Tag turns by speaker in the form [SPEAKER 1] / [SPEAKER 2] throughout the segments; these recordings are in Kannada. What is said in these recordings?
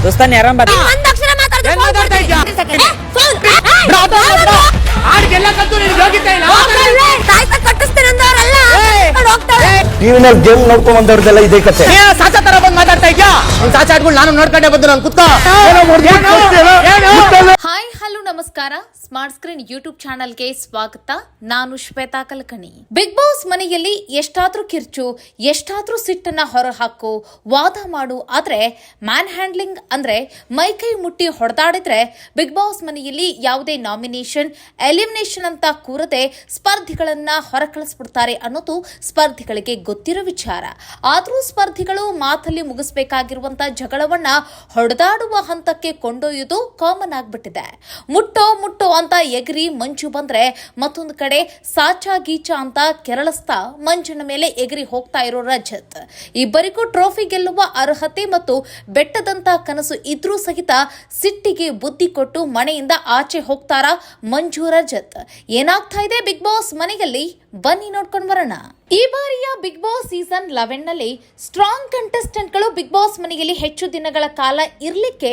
[SPEAKER 1] ದೋಸ್ತಾನ ಆರಾಮ್ ಬಾ.
[SPEAKER 2] ಒಂದಕ್ಷರ ಮಾತಾಡ್ದೆ
[SPEAKER 3] ಏನ್ ಮಾತಾಡ್ತಾ ಇದ್ಯಾ? ಆಡ್ಗೆಲ್ಲ ಕದ್ದು ನಿನಗೆ ಯೋಗ್ಯತೆ ಇಲ್ಲ.
[SPEAKER 2] ತಾಯ್ತ ಕಟ್ಟಿಸ್ತೇನೆ ಅಂದವರಲ್ಲ ಹೋಗ್ತಾರೆ.
[SPEAKER 4] ಟಿವಿನಲ್ಲಿ ಗೇಮ್ ನೋಡ್ಕೊಂಡ್ ಬಂದವ್ರದೆಲ್ಲ ಇದೇ ಕತೆ.
[SPEAKER 3] ನೀ ಸಾಚಾ ತರ ಬಂದ್ ಮಾತಾಡ್ತಾ ಇದ್ಯಾ? ನಿನ್ ಸಾಚಾ ಆಡ್ಗಳು ನಾನು ನೋಡ್ಕೊಂಡೆ ಬಂದು ನಾನು ಕುತ್ಕೋ.
[SPEAKER 5] ಹಾಯ್ ಹಲೋ ನಮಸ್ಕಾರ. ಸ್ಮಾರ್ಟ್ ಸ್ಕ್ರೀನ್ ಯೂಟ್ಯೂಬ್ ಚಾನಲ್ಗೆ ಸ್ವಾಗತ. ನಾನು ಶ್ವೇತಾ ಕಲ್ಕಣಿ. ಬಿಗ್ ಬಾಸ್ ಮನೆಯಲ್ಲಿ ಎಷ್ಟಾದ್ರೂ ಕಿರ್ಚು, ಎಷ್ಟಾದ್ರೂ ಸಿಟ್ಟನ್ನ ಹೊರಹಾಕು, ವಾದ ಮಾಡು, ಆದ್ರೆ ಮ್ಯಾನ್ ಹ್ಯಾಂಡ್ಲಿಂಗ್ ಅಂದ್ರೆ ಮೈಕೈ ಮುಟ್ಟಿ ಹೊಡೆದಾಡಿದ್ರೆ ಬಿಗ್ ಬಾಸ್ ಮನೆಯಲ್ಲಿ ಯಾವುದೇ ನಾಮಿನೇಷನ್ ಎಲಿಮಿನೇಷನ್ ಅಂತ ಕೂರದೆ ಸ್ಪರ್ಧಿಗಳನ್ನ ಹೊರಕಳಿಸ್ಬಿಡ್ತಾರೆ ಅನ್ನೋದು ಸ್ಪರ್ಧಿಗಳಿಗೆ ಗೊತ್ತಿರೋ ವಿಚಾರ. ಆದ್ರೂ ಸ್ಪರ್ಧಿಗಳು ಮಾತಲ್ಲಿ ಮುಗಿಸಬೇಕಾಗಿರುವಂತ ಜಗಳವನ್ನ ಹೊಡೆದಾಡುವ ಹಂತಕ್ಕೆ ಕೊಂಡೊಯ್ಯುವುದು ಕಾಮನ್ ಆಗ್ಬಿಟ್ಟಿದೆ. ಮುಟ್ಟೋ ಅಂತ ಎಗರಿ ಮಂಜು ಬಂದ್ರೆ ಮತ್ತೊಂದು ಕಡೆ ಸಾಚಾ ಗೀಚ ಅಂತ ಕೆರಳಿಸ್ತಾ ಮಂಜಿನ ಮೇಲೆ ಎಗರಿ ಹೋಗ್ತಾ ಇರೋ ರಜತ್. ಇಬ್ಬರಿಗೂ ಟ್ರೋಫಿ ಗೆಲ್ಲುವ ಅರ್ಹತೆ ಮತ್ತು ಬೆಟ್ಟದಂತ ಕನಸು ಇದ್ರೂ ಸಹಿತ ಸಿಟ್ಟಿಗೆ ಬುದ್ಧಿ ಕೊಟ್ಟು ಮನೆಯಿಂದ ಆಚೆ ಹೋಗ್ತಾರಾ ಮಂಜು ರಜತ್. ಏನಾಗ್ತಾ ಇದೆ ಬಿಗ್ ಬಾಸ್ ಮನೆಯಲ್ಲಿ ಬನ್ನಿ ನೋಡ್ಕೊಂಡು ಬರೋಣ. ಈ ಬಾರಿಯ ಬಿಗ್ ಬಾಸ್ ಸೀಸನ್ 11 ನಲ್ಲಿ ಸ್ಟ್ರಾಂಗ್ ಕಂಟೆಸ್ಟೆಂಟ್ಗಳು ಬಿಗ್ ಬಾಸ್ ಮನೆಯಲ್ಲಿ ಹೆಚ್ಚು ದಿನಗಳ ಕಾಲ ಇರ್ಲಿಕ್ಕೆ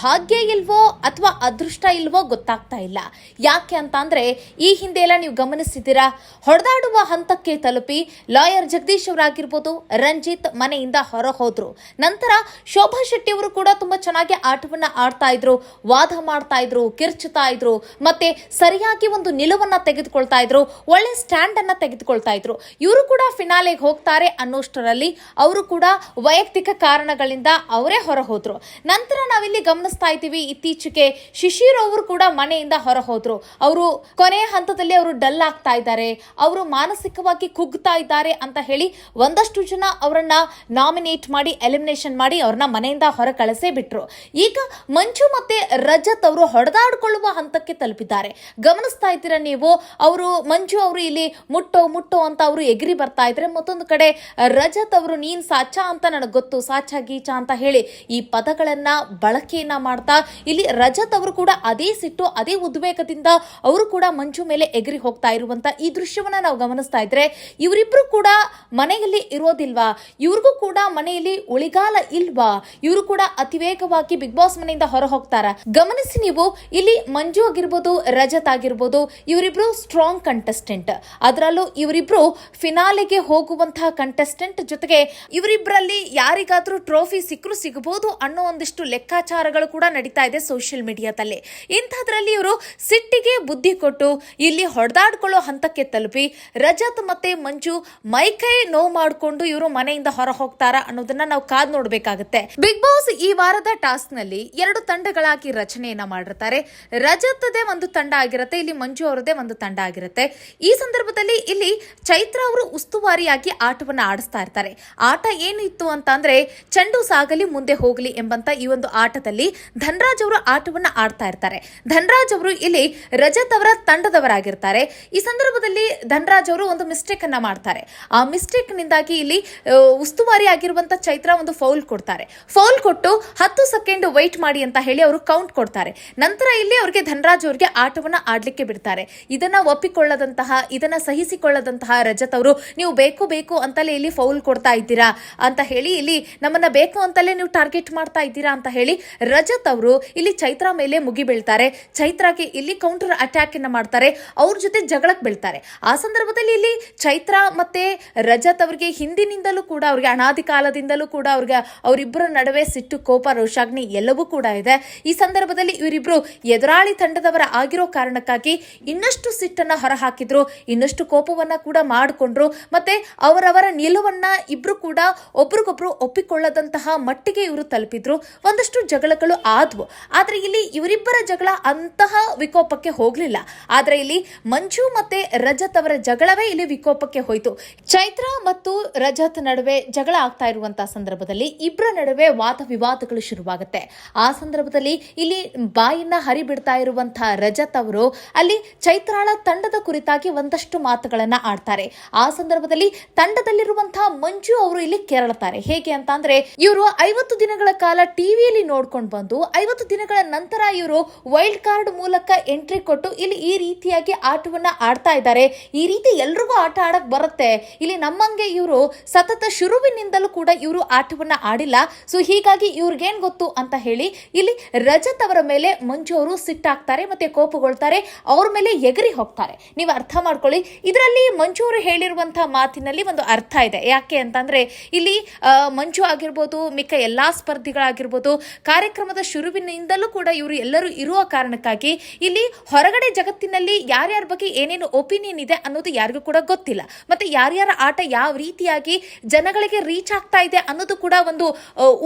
[SPEAKER 5] ಭಾಗ್ಯ ಇಲ್ವೋ ಅಥವಾ ಅದೃಷ್ಟ ಇಲ್ವೋ ಗೊತ್ತಾಗ್ತಾ ಇಲ್ಲ. ಯಾಕೆ ಅಂತ ಅಂದ್ರೆ ಈ ಹಿಂದೆ ಎಲ್ಲ ನೀವು ಗಮನಿಸಿದ್ದೀರಾ, ಹೊಡೆದಾಡುವ ಹಂತಕ್ಕೆ ತಲುಪಿ ಲಾಯರ್ ಜಗದೀಶ್ ಅವರಾಗಿರ್ಬೋದು, ರಂಜಿತ್ ಮನೆಯಿಂದ ಹೊರ ಹೋದ್ರು. ನಂತರ ಶೋಭಾ ಶೆಟ್ಟಿ ಅವರು ಕೂಡ ತುಂಬಾ ಚೆನ್ನಾಗಿ ಆಟವನ್ನ ಆಡ್ತಾ ಇದ್ರು, ವಾದ ಮಾಡ್ತಾ ಇದ್ರು, ಕಿರ್ಚುತ್ತಾ ಇದ್ರು, ಮತ್ತೆ ಸರಿಯಾಗಿ ಒಂದು ನಿಲುವನ್ನ ತೆಗೆದುಕೊಳ್ತಾ ಇದ್ರು, ಒಳ್ಳೆ ಸ್ಟ್ಯಾಂಡ್ ಅನ್ನ ತೆಗೆದುಕೊಳ್ತಾ ಇದ್ರು. ಇವರು ಕೂಡ ಫಿನಾಲೆಗೆ ಹೋಗ್ತಾರೆ ಅನ್ನೋಷ್ಟರಲ್ಲಿ ಅವರು ಕೂಡ ವೈಯಕ್ತಿಕ ಕಾರಣಗಳಿಂದ ಅವರೇ ಹೊರ ಹೋದ್ರು. ನಂತರ ನಾವಿಲ್ಲಿ ಗಮನಿಸ್ತಾ ಇದ್ದೀವಿ, ಇತ್ತೀಚೆಗೆ ಶಿಶಿರ್ ಅವರು ಕೂಡ ಮನೆಯಿಂದ ಹೊರ ಹೋದ್ರು. ಅವರು ಕೊನೆಯ ಹಂತದಲ್ಲಿ ಅವರು ಡಲ್ ಆಗ್ತಾ ಇದ್ದಾರೆ, ಅವರು ಮಾನಸಿಕವಾಗಿ ಕುಗ್ತಾ ಇದ್ದಾರೆ ಅಂತ ಹೇಳಿ ಒಂದಷ್ಟು ಜನ ಅವರನ್ನ ನಾಮಿನೇಟ್ ಮಾಡಿ ಎಲಿಮಿನೇಷನ್ ಮಾಡಿ ಅವ್ರನ್ನ ಮನೆಯಿಂದ ಹೊರ ಕಳಿಸೇ ಬಿಟ್ರು. ಈಗ ಮಂಜು ಮತ್ತೆ ರಜತ್ ಅವರು ಹೊಡೆದಾಡಿಕೊಳ್ಳುವ ಹಂತಕ್ಕೆ ತಲುಪಿದ್ದಾರೆ. ಗಮನಿಸ್ತಾ ಇದ್ದೀರಾ ನೀವು, ಅವರು ಮಂಜು ಅವರು ಇಲ್ಲಿ ಮುಟ್ಟೋ ಅಂತ ಅವರು ಎಗ್ರಿ ಬರ್ತಾ ಇದ್ರೆ, ಮತ್ತೊಂದು ಕಡೆ ರಜತ್ ಅವರು ನೀನ್ ಸಾಚಾ ಅಂತ ನನಗೆ ಗೊತ್ತು, ಸಾಚಾ ಗೀಚಾ ಅಂತ ಹೇಳಿ ಈ ಪದಗಳನ್ನ ಬಳಕೆಯನ್ನ ಮಾಡ್ತಾ ಇಲ್ಲಿ ರಜತ್ ಅವರು ಕೂಡ ಅದೇ ಸಿಟ್ಟು ಅದೇ ಉದ್ವೇಗದಿಂದ ಅವರು ಕೂಡ ಮಂಜು ಮೇಲೆ ಎಗರಿ ಹೋಗ್ತಾ ಇರುವಂತ ಈ ದೃಶ್ಯವನ್ನ ನಾವು ಗಮನಿಸ್ತಾ ಇದ್ರೆ, ಇವರಿಬ್ರು ಕೂಡ ಮನೆಯಲ್ಲಿ ಇರೋದಿಲ್ವಾ, ಇವ್ರಿಗೂ ಕೂಡ ಮನೆಯಲ್ಲಿ ಉಳಿಗಾಲ ಇಲ್ವಾ, ಇವರು ಕೂಡ ಅತಿ ವೇಗವಾಗಿ ಬಿಗ್ ಬಾಸ್ ಮನೆಯಿಂದ ಹೊರ ಹೋಗ್ತಾರ. ಗಮನಿಸಿ ನೀವು, ಇಲ್ಲಿ ಮಂಜು ಆಗಿರ್ಬೋದು, ರಜತ್ ಆಗಿರ್ಬೋದು, ಇವರಿಬ್ರು ಸ್ಟ್ರಾಂಗ್ ಕಂಟೆಸ್ಟೆಂಟ್. ಅದರಲ್ಲೂ ಇವರಿಬ್ರು ಫಿನಾಲೆಗೆ ಹೋಗುವಂತಹ ಕಂಟೆಸ್ಟೆಂಟ್. ಜೊತೆಗೆ ಇವರಿಬ್ಬರಲ್ಲಿ ಯಾರಿಗಾದ್ರೂ ಟ್ರೋಫಿ ಸಿಕ್ಕರೂ ಸಿಗಬಹುದು ಅನ್ನೋ ಒಂದಿಷ್ಟು ಲೆಕ್ಕಾಚಾರಗಳು ಕೂಡ ನಡೀತಾ ಇದೆ ಸೋಷಿಯಲ್ ಮೀಡಿಯಾದಲ್ಲಿ. ಇಂಥದ್ರಲ್ಲಿ ಇವರು ಸಿಟ್ಟಿಗೆ ಬುದ್ಧಿ ಕೊಟ್ಟು ಇಲ್ಲಿ ಹೊಡೆದಾಡ್ಕೊಳ್ಳೋ ಹಂತಕ್ಕೆ ತಲುಪಿ ರಜತ್ ಮತ್ತೆ ಮಂಜು ಮೈಕೈ ನೋವು ಮಾಡಿಕೊಂಡು ಇವರು ಮನೆಯಿಂದ ಹೊರ ಹೋಗ್ತಾರಾ ಅನ್ನೋದನ್ನ ನಾವು ಕಾದ್ ನೋಡ್ಬೇಕಾಗತ್ತೆ. ಬಿಗ್ ಬಾಸ್ ಈ ವಾರದ ಟಾಸ್ಕ್ ನಲ್ಲಿ 2 ತಂಡಗಳಾಗಿ ರಚನೆಯನ್ನ ಮಾಡಿರ್ತಾರೆ. ರಜತ್ದೇ ಒಂದು ತಂಡ ಆಗಿರುತ್ತೆ, ಇಲ್ಲಿ ಮಂಜು ಅವರದೇ ಒಂದು ತಂಡ ಆಗಿರುತ್ತೆ. ಈ ಸಂದರ್ಭದಲ್ಲಿ ಇಲ್ಲಿ ಚೈತ್ರ ಅವರು ಉಸ್ತುವಾರಿಯಾಗಿ ಆಟವನ್ನ ಆಡಿಸ್ತಾ ಇರ್ತಾರೆ. ಆಟ ಏನು ಇತ್ತು ಅಂತ ಅಂದ್ರೆ ಚೆಂಡು ಸಾಗಲಿ ಮುಂದೆ ಹೋಗಲಿ ಎಂಬಂತ ಈ ಒಂದು ಆಟದಲ್ಲಿ ಧನ್ರಾಜ್ ಅವರು ಆಟವನ್ನ ಆಡ್ತಾ ಇರ್ತಾರೆ. ಧನ್ರಾಜ್ ಅವರು ಇಲ್ಲಿ ರಜತ್ ಅವರ ತಂಡದವರಾಗಿರ್ತಾರೆ. ಈ ಸಂದರ್ಭದಲ್ಲಿ ಧನ್ರಾಜ್ ಅವರು ಒಂದು ಮಿಸ್ಟೇಕ್ ಅನ್ನ ಮಾಡ್ತಾರೆ. ಆ ಮಿಸ್ಟೇಕ್ ನಿಂದಾಗಿ ಇಲ್ಲಿ ಉಸ್ತುವಾರಿ ಆಗಿರುವಂತ ಚೈತ್ರ ಒಂದು ಫೌಲ್ ಕೊಡ್ತಾರೆ. ಫೌಲ್ ಕೊಟ್ಟು 10 ಸೆಕೆಂಡ್ ವೆಯ್ಟ್ ಮಾಡಿ ಅಂತ ಹೇಳಿ ಅವರು ಕೌಂಟ್ ಕೊಡ್ತಾರೆ. ನಂತರ ಇಲ್ಲಿ ಅವರಿಗೆ ಧನ್ರಾಜ್ ಅವರಿಗೆ ಆಟವನ್ನ ಆಡ್ಲಿಕ್ಕೆ ಬಿಡ್ತಾರೆ. ಇದನ್ನ ಒಪ್ಪಿಕೊಳ್ಳದಂತಹ, ಇದನ್ನ ಸಹಿಸಿಕೊಳ್ಳದಂತಹ ರಜತ್ ಅವರು, ನೀವು ಬೇಕು ಅಂತಲೇ ಇಲ್ಲಿ ಫೌಲ್ ಕೊಡ್ತಾ ಇದ್ದೀರಾ ಅಂತ ಹೇಳಿ, ಇಲ್ಲಿ ನಮ್ಮನ್ನ ಬೇಕು ಅಂತಲೇ ನೀವು ಟಾರ್ಗೆಟ್ ಮಾಡ್ತಾ ಇದ್ದೀರಾ ಅಂತ ಹೇಳಿ ರಜತ್ ಅವರು ಇಲ್ಲಿ ಚೈತ್ರ ಮೇಲೆ ಮುಗಿ ಬೀಳ್ತಾರೆ. ಚೈತ್ರಾಗೆ ಇಲ್ಲಿ ಕೌಂಟರ್ ಅಟ್ಯಾಕ್ ಅನ್ನ ಮಾಡ್ತಾರೆ, ಅವ್ರ ಜೊತೆ ಜಗಳಕ್ಕೆ ಬೀಳ್ತಾರೆ. ಆ ಸಂದರ್ಭದಲ್ಲಿ ಇಲ್ಲಿ ಚೈತ್ರ ಮತ್ತೆ ರಜತ್ ಅವರಿಗೆ ಹಿಂದಿನಿಂದಲೂ ಕೂಡ, ಅವ್ರಿಗೆ ಅನಾದಿ ಕಾಲದಿಂದಲೂ ಕೂಡ ಅವರಿಬ್ಬರ ನಡುವೆ ಸಿಟ್ಟು, ಕೋಪ, ರೋಷಾಗ್ನಿ ಎಲ್ಲವೂ ಕೂಡ ಇದೆ. ಈ ಸಂದರ್ಭದಲ್ಲಿ ಇವರಿಬ್ರು ಎದುರಾಳಿ ತಂಡದವರ ಆಗಿರೋ ಕಾರಣಕ್ಕಾಗಿ ಇನ್ನಷ್ಟು ಸಿಟ್ಟನ್ನ ಹೊರಹಾಕಿದ್ರು, ಇನ್ನಷ್ಟು ಕೋಪವನ್ನ ಕೂಡ ಮಾಡಿಕೊಂಡ್ರು. ಮತ್ತೆ ಅವರವರ ನಿಲುವನ್ನ ಇಬ್ರು ಕೂಡ ಒಬ್ರಿಗೊಬ್ರು ಒಪ್ಪಿಕೊಳ್ಳದಂತಹ ಮಟ್ಟಿಗೆ ಇವರು ತಲುಪಿದ್ರು. ಒಂದಷ್ಟು ಜಗಳಗಳು ಆದ್ವು. ಆದ್ರೆ ಇಲ್ಲಿ ಇವರಿಬ್ಬರ ಜಗಳ ಅಂತಹ ವಿಕೋಪಕ್ಕೆ ಹೋಗ್ಲಿಲ್ಲ. ಆದ್ರೆ ಇಲ್ಲಿ ಮಂಜು ಮತ್ತೆ ರಜತ್ ಅವರ ಜಗಳವೇ ಇಲ್ಲಿ ವಿಕೋಪಕ್ಕೆ ಹೋಯ್ತು. ಚೈತ್ರ ಮತ್ತು ರಜತ್ ನಡುವೆ ಜಗಳ ಆಗ್ತಾ ಇರುವಂತಹ ಸಂದರ್ಭದಲ್ಲಿ ಇಬ್ಬರ ನಡುವೆ ವಾದ ವಿವಾದಗಳು ಶುರುವಾಗುತ್ತೆ. ಆ ಸಂದರ್ಭದಲ್ಲಿ ಇಲ್ಲಿ ಬಾಯಿನ ಹರಿಬಿಡ್ತಾ ಇರುವಂತಹ ರಜತ್ ಅವರು ಅಲ್ಲಿ ಚೈತ್ರಾಳ ತಂಡದ ಕುರಿತಾಗಿ ಒಂದಷ್ಟು ಮಾತುಗಳನ್ನ ಆಡ್ತಾ ಮಾಡ್ತಾರೆ. ಆ ಸಂದರ್ಭದಲ್ಲಿ ತಂಡದಲ್ಲಿರುವಂತಹ ಮಂಜು ಅವರು ಇಲ್ಲಿ ಕೆರಳುತ್ತಾರೆ. ಹೇಗೆ ಅಂತ ಅಂದ್ರೆ ಇವರು 50 ದಿನಗಳ ಕಾಲ ಟಿವಿಯಲ್ಲಿ ನೋಡ್ಕೊಂಡು ಬಂದು 50 ದಿನಗಳ ನಂತರ ಇವರು ವೈಲ್ಡ್ ಕಾರ್ಡ್ ಮೂಲಕ ಎಂಟ್ರಿ ಕೊಟ್ಟು ಇಲ್ಲಿ ಈ ರೀತಿಯಾಗಿ ಆಟವನ್ನ ಆಡ್ತಾ ಇದ್ದಾರೆ. ಈ ರೀತಿ ಎಲ್ರಿಗೂ ಆಟ ಆಡಕ್ ಬರುತ್ತೆ. ಇಲ್ಲಿ ನಮ್ಮಂಗೆ ಇವರು ಸತತ ಶುರುವಿನಿಂದಲೂ ಕೂಡ ಇವರು ಆಟವನ್ನ ಆಡಿಲ್ಲ. ಸೊ ಹೀಗಾಗಿ ಇವ್ರಿಗೇನ್ ಗೊತ್ತು ಅಂತ ಹೇಳಿ ಇಲ್ಲಿ ರಜತ್ ಅವರ ಮೇಲೆ ಮಂಜು ಅವರು ಸಿಟ್ಟಾಗ್ತಾರೆ ಮತ್ತೆ ಕೋಪಗೊಳ್ತಾರೆ, ಅವ್ರ ಮೇಲೆ ಎಗರಿ ಹೋಗ್ತಾರೆ. ನೀವು ಅರ್ಥ ಮಾಡ್ಕೊಳ್ಳಿ, ಇದರಲ್ಲಿ ಮಂಜು ಅವರು ಹೇಳಿರುವಂತಹ ಮಾತಿನಲ್ಲಿ ಒಂದು ಅರ್ಥ ಇದೆ. ಯಾಕೆ ಅಂತಂದ್ರೆ ಇಲ್ಲಿ ಮಂಜು ಆಗಿರ್ಬೋದು, ಮಿಕ್ಕ ಎಲ್ಲಾ ಸ್ಪರ್ಧಿಗಳಾಗಿರ್ಬೋದು, ಕಾರ್ಯಕ್ರಮದ ಶುರುವಿನಿಂದಲೂ ಕೂಡ ಇವರು ಎಲ್ಲರೂ ಇರುವ ಕಾರಣಕ್ಕಾಗಿ ಇಲ್ಲಿ ಹೊರಗಡೆ ಜಗತ್ತಿನಲ್ಲಿ ಯಾರ್ಯಾರ ಬಗ್ಗೆ ಏನೇನು ಒಪಿನಿಯನ್ ಇದೆ ಅನ್ನೋದು ಯಾರಿಗೂ ಕೂಡ ಗೊತ್ತಿಲ್ಲ. ಮತ್ತೆ ಯಾರ್ಯಾರ ಆಟ ಯಾವ ರೀತಿಯಾಗಿ ಜನಗಳಿಗೆ ರೀಚ್ ಆಗ್ತಾ ಇದೆ ಅನ್ನೋದು ಕೂಡ ಒಂದು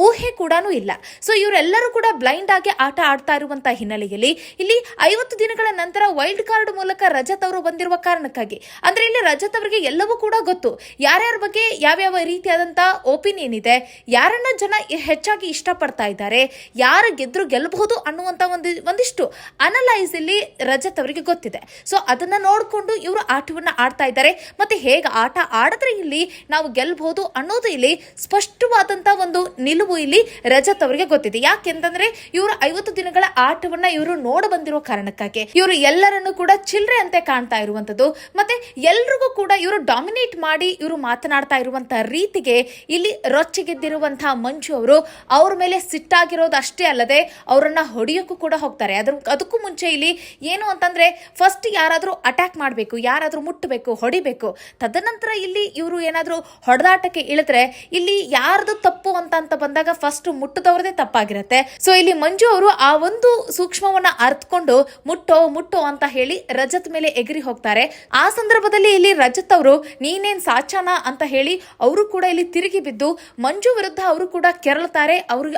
[SPEAKER 5] ಊಹೆ ಕೂಡ ಇಲ್ಲ. ಸೊ ಇವರೆಲ್ಲರೂ ಕೂಡ ಬ್ಲೈಂಡ್ ಆಗಿ ಆಟ ಆಡ್ತಾ ಇರುವಂತಹ ಹಿನ್ನೆಲೆಯಲ್ಲಿ ಇಲ್ಲಿ 50 ದಿನಗಳ ನಂತರ ವೈಲ್ಡ್ ಕಾರ್ಡ್ ಮೂಲಕ ರಜತ್ ಅವರು ಬಂದಿರುವ ಕಾರಣಕ್ಕಾಗಿ ಅಂದ್ರೆ ಇಲ್ಲಿ ರಜತ್ ಅವರಿಗೆ ಎಲ್ಲವೂ ಕೂಡ ಗೊತ್ತು, ಯಾರ್ಯಾರ ಬಗ್ಗೆ ಯಾವ್ಯಾವ ರೀತಿಯಾದಂತಹ ಒಪಿನಿಯನ್ ಇದೆ, ಯಾರನ್ನ ಜನ ಹೆಚ್ಚಾಗಿ ಇಷ್ಟಪಡ್ತಾ ಇದ್ದಾರೆ, ಯಾರು ಗೆದ್ರು ಗೆಲ್ಲಬಹುದು ಅನ್ನುವಂತ ಒಂದಿಷ್ಟು ಅನಲೈಸ್ ಇಲ್ಲಿ ರಜತ್ ಅವರಿಗೆ ಗೊತ್ತಿದೆ. ಸೊ ಅದನ್ನ ನೋಡ್ಕೊಂಡು ಇವರು ಆಟವನ್ನ ಆಡ್ತಾ ಇದ್ದಾರೆ. ಮತ್ತೆ ಹೇಗೆ ಆಟ ಆಡಿದ್ರೆ ಇಲ್ಲಿ ನಾವು ಗೆಲ್ಲಬಹುದು ಅನ್ನೋದು ಇಲ್ಲಿ ಸ್ಪಷ್ಟವಾದಂತಹ ಒಂದು ನಿಲುವು ಇಲ್ಲಿ ರಜತ್ ಅವರಿಗೆ ಗೊತ್ತಿದೆ. ಯಾಕೆಂತಂದ್ರೆ ಇವರು 50 ದಿನಗಳ ಆಟವನ್ನ ಇವರು ನೋಡ ಬಂದಿರೋ ಕಾರಣಕ್ಕಾಗಿ ಇವರು ಎಲ್ಲರನ್ನು ಕೂಡ ಚಿಲ್ರೆ ಅಂತೆ ಕಾಣ್ತಾ ಇರುವಂತದ್ದು. ಮತ್ತೆ ಎಲ್ರಿಗೂ ಕೂಡ ಇವರು ಡಾಮಿನೇಟ್ ಮಾಡಿ ಇವರು ಮಾತನಾಡ್ತಾ ಇರುವಂತಹ ರೀತಿಗೆ ಇಲ್ಲಿ ರೊಚ್ಚಿಗೆದ್ದಿರುವಂತಹ ಮಂಜು ಅವರು ಅವ್ರ ಮೇಲೆ ಸಿಟ್ಟಾಗಿರೋದು ಅಷ್ಟೇ ಅಲ್ಲದೆ ಅವರನ್ನ ಹೊಡೆಯೋಕ್ಕೂ ಕೂಡ ಹೋಗ್ತಾರೆ. ಅದಕ್ಕೂ ಮುಂಚೆ ಇಲ್ಲಿ ಏನು ಅಂತಂದ್ರೆ ಫಸ್ಟ್ ಯಾರಾದ್ರೂ ಅಟ್ಯಾಕ್ ಮಾಡಬೇಕು, ಯಾರಾದ್ರೂ ಮುಟ್ಟಬೇಕು, ಹೊಡಿಬೇಕು. ತದನಂತರ ಇಲ್ಲಿ ಇವರು ಏನಾದ್ರೂ ಹೊಡೆದಾಟಕ್ಕೆ ಇಳಿದ್ರೆ ಇಲ್ಲಿ ಯಾರ್ದು ತಪ್ಪು ಅಂತ ಬಂದಾಗ ಫಸ್ಟ್ ಮುಟ್ಟದವ್ರದೇ ತಪ್ಪಾಗಿರುತ್ತೆ. ಸೊ ಇಲ್ಲಿ ಮಂಜು ಅವರು ಆ ಒಂದು ಸೂಕ್ಷ್ಮವನ್ನ ಅರ್ಥಕೊಂಡು ಮುಟ್ಟೋ ಅಂತ ಹೇಳಿ ರಜತ್ ಮೇಲೆ ಎಗರಿ ಹೋಗ್ತಾರೆ. ಆ ಸಂದರ್ಭದಲ್ಲಿ ಇಲ್ಲಿ ರಜತ್ ಅವರು ನೀನೇನ್ ಸಾಚಾನ ಅಂತ ಹೇಳಿ ಅವರು ಕೂಡ ಇಲ್ಲಿ ತಿರುಗಿ ಬಿದ್ದು ಮಂಜು ವಿರುದ್ಧ ಅವರು ಕೂಡ ಕೆರಳುತ್ತಾರೆ.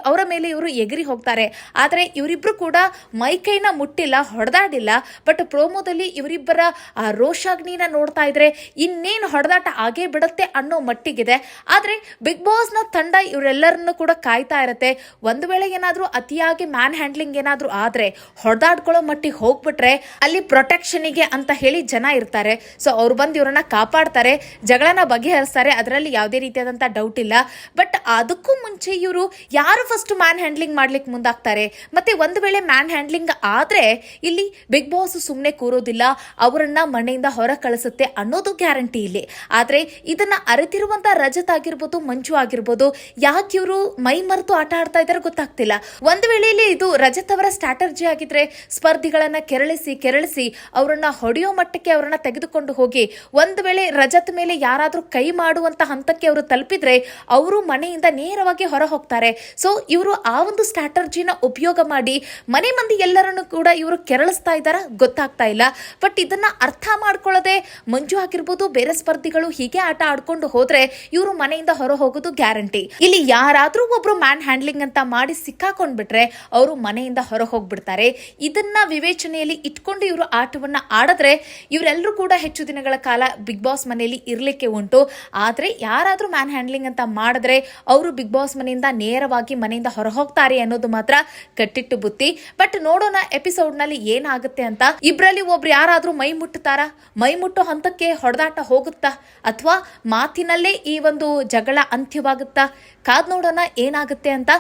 [SPEAKER 5] ಅವರ ಮೇಲೆ ಇವರು ಎಗರಿ ಹೋಗ್ತಾರೆ. ಆದ್ರೆ ಇವರಿಬ್ರು ಕೂಡ ಮೈಕೈನ ಮುಟ್ಟಿಲ್ಲ, ಹೊಡೆದಾಡಿಲ್ಲ. ಬಟ್ ಪ್ರೋಮೋದಲ್ಲಿ ಇವರಿಬ್ಬರ ಆ ರೋಷಾಗ್ನಿನ ನೋಡ್ತಾ ಇದ್ರೆ ಇನ್ನೇನು ಹೊಡೆದಾಟ ಆಗೇ ಬಿಡುತ್ತೆ ಅನ್ನೋ ಮಟ್ಟಿಗಿದೆ. ಆದ್ರೆ ಬಿಗ್ ಬಾಸ್ ನ ತಂಡ ಇವರೆಲ್ಲರನ್ನು ಕೂಡ ಕಾಯ್ತಾ ಇರುತ್ತೆ. ಒಂದು ವೇಳೆ ಏನಾದ್ರೂ ಅತಿಯಾಗಿ ಮ್ಯಾನ್ ಹ್ಯಾಂಡ್ಲಿಂಗ್ ಏನಾದ್ರೂ ಆದ್ರೆ ಹೊಡೆದಾಡ್ಕೊಳ್ಳೋ ಮಟ್ಟಿಗೆ ಹೋಗ್ಬಿಟ್ರೆ ಅಲ್ಲಿ ಪ್ರೊಟೆಕ್ಷನ್ಗೆ ಅಂತ ಹೇಳಿ ಜನ ಇರ್ತಾರೆ. ಸೊ ಅವ್ರು ಬಂದು ಇವರನ್ನ ಕಾಪಾಡ್ತಾರೆ, ಜಗಳನ ಬಗೆಹರಿಸ್ತಾರೆ, ಅದರಲ್ಲಿ ಯಾವುದೇ ರೀತಿಯಾದಂತ ಡೌಟ್ ಇಲ್ಲ. ಬಟ್ ಅದಕ್ಕೂ ಮುಂಚೆ ಇವರು ಯಾರು ಫಸ್ಟ್ ಮ್ಯಾನ್ ಹ್ಯಾಂಡ್ಲಿಂಗ್ ಮಾಡ್ಲಿಕ್ಕೆ ಮುಂದಾಗ್ತಾರೆ. ಮತ್ತೆ ಒಂದು ವೇಳೆ ಮ್ಯಾನ್ ಹ್ಯಾಂಡ್ಲಿಂಗ್ ಆದ್ರೆ ಇಲ್ಲಿ ಬಿಗ್ ಬಾಸ್ ಸುಮ್ಮನೆ ಕೂರೋದಿಲ್ಲ, ಅವರನ್ನ ಮನೆಯಿಂದ ಹೊರ ಕಳಿಸುತ್ತೆ ಅನ್ನೋದು ಗ್ಯಾರಂಟಿ ಇಲ್ಲಿ. ಆದ್ರೆ ಇದನ್ನ ಅರಿತಿರುವಂತ ರಜತ್ ಆಗಿರ್ಬೋದು, ಮಂಜು ಆಗಿರ್ಬೋದು, ಯಾಕೆ ಇವರು ಮೈ ಮರೆತು ಆಟ ಆಡ್ತಾ ಇದ್ದಾರೆ ಗೊತ್ತಾಗ್ತಿಲ್ಲ. ಒಂದು ವೇಳೆಯಲ್ಲಿ ಇದು ರಜತ್ ಅವರ ಸ್ಟ್ರಾಟರ್ಜಿ ಆಗಿದ್ರೆ ಸ್ಪರ್ಧಿಗಳನ್ನ ಕೆರಳಿಸಿ ಅವರನ್ನ ಹೊಡೆಯೋ ಮಟ್ಟಕ್ಕೆ ಅವರನ್ನ ತೆಗೆದುಕೊಂಡು ಹೋಗಿ ಒಂದು ವೇಳೆ ರಜತ್ ಮೇಲೆ ಯಾರಾದ್ರೂ ಕೈ ಮಾಡುವಂತ ಹಂತಕ್ಕೆ ಅವರು ತಲುಪಿದ್ರೆ ಅವರು ಮನೆಯಿಂದ ನೇರವಾಗಿ ಹೊರ ಹೋಗ್ತಾರೆ. ಸೊ ಇವರು ಆ ಒಂದು ಸ್ಟ್ರಾಟರ್ಜಿನ ಉಪಯೋಗ ಮಾಡಿ ಮನೆ ಮಂದಿ ಎಲ್ಲರನ್ನು ಕೂಡ ಇವರು ಕೆರಳಿಸ್ತಾ ಇದ್ದಾರ ಗೊತ್ತಾಗ್ತಾ ಇಲ್ಲ. ಬಟ್ ಇದನ್ನ ಅರ್ಥ ಮಾಡ್ಕೊಳ್ಳದೆ ಮಂಜು ಆಗಿರ್ಬೋದು, ಬೇರೆ ಸ್ಪರ್ಧಿಗಳು ಹೀಗೆ ಆಟ ಆಡ್ಕೊಂಡು ಹೋದ್ರೆ ಇವರು ಮನೆಯಿಂದ ಹೊರ ಹೋಗೋದು ಗ್ಯಾರಂಟಿ. ಇಲ್ಲಿ ಯಾರಾದ್ರೂ ಒಬ್ರು ಮ್ಯಾನ್ ಹ್ಯಾಂಡ್ಲಿಂಗ್ ಅಂತ ಮಾಡಿ ಸಿಕ್ಕಾಕೊಂಡ್ಬಿಟ್ರೆ ಅವರು ಮನೆಯಿಂದ ಹೊರ ಹೋಗ್ಬಿಡ್ತಾರೆ. ಇದನ್ನ ವಿವೇಚನೆಯಲ್ಲಿ ಇಟ್ಕೊಂಡು ಇವರು ಆಟವನ್ನ ಆಡಿದ್ರೆ ಇವರೆಲ್ಲರೂ ಕೂಡ ಹೆಚ್ಚು ದಿನಗಳ ಕಾಲ ಬಿಗ್ ಬಾಸ್ ಮನೆಯಲ್ಲಿ ಇರ್ಲಿಕ್ಕೆ ಉಂಟು. ಆದ್ರೆ ಯಾರಾದ್ರೂ ಮ್ಯಾನ್ ಹ್ಯಾಂಡ್ಲಿಂಗ್ ಅಂತ ಮಾಡಿದ್ರೆ ಅವರು ಬಿಗ್ ಬಾಸ್ ಮನೆಯಿಂದ ನೇರವಾಗಿ ಮನೆಯಿಂದ ಹೊರ ಹೋಗ್ತಾರೆ ಅನ್ನೋದು ಮಾತ್ರ ಕಟ್ಟಿಟ್ಟು ಬುತ್ತಿ. ಬಟ್ ನೋಡೋಣ ಎಪಿಸೋಡ್ ನಲ್ಲಿ ಏನಾಗುತ್ತೆ ಅಂತ. ಇಬ್ರಲ್ಲಿ ಒಬ್ರು ಯಾರಾದ್ರೂ ಮೈ ಮುಟ್ಟುತ್ತಾರಾ, ಮೈ ಮುಟ್ಟೋ ಹಂತಕ್ಕೆ ಹೊಡೆದಾಟ ಹೋಗುತ್ತಾ, ಅಥವಾ ಮಾತಿನಲ್ಲೇ ಈ ಒಂದು ಜಗಳ ಅಂತ್ಯವಾಗುತ್ತಾ? ಕಾದ್ ನೋಡೋಣ ಏನಾಗುತ್ತೆ ಅಂತ.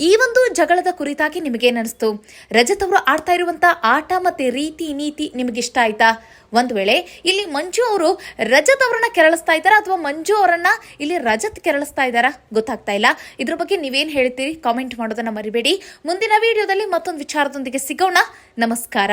[SPEAKER 5] ಈ ಒಂದು ಜಗಳದ ಕುರಿತಾಗಿ ನಿಮಗೇನ್ ಅನಿಸ್ತು? ರಜತ್ ಅವರು ಆಡ್ತಾ ಇರುವಂತ ಆಟ ಮತ್ತೆ ರೀತಿ ನೀತಿ ನಿಮ್ಗೆ ಇಷ್ಟ ಆಯ್ತಾ? ಒಂದ್ ವೇಳೆ ಇಲ್ಲಿ ಮಂಜು ಅವರು ರಜತ್ ಅವರನ್ನ ಕೆರಳಿಸ್ತಾ ಇದ್ದಾರಾ ಅಥವಾ ಮಂಜು ಅವರನ್ನ ಇಲ್ಲಿ ರಜತ್ ಕೆರಳಿಸ್ತಾ ಇದ್ದಾರಾ ಗೊತ್ತಾಗ್ತಾ ಇಲ್ಲ. ಇದ್ರ ಬಗ್ಗೆ ನೀವೇನ್ ಹೇಳ್ತೀರಿ ಕಾಮೆಂಟ್ ಮಾಡೋದನ್ನ ಮರಿಬೇಡಿ. ಮುಂದಿನ ವಿಡಿಯೋದಲ್ಲಿ ಮತ್ತೊಂದು ವಿಚಾರದೊಂದಿಗೆ ಸಿಗೋಣ. ನಮಸ್ಕಾರ.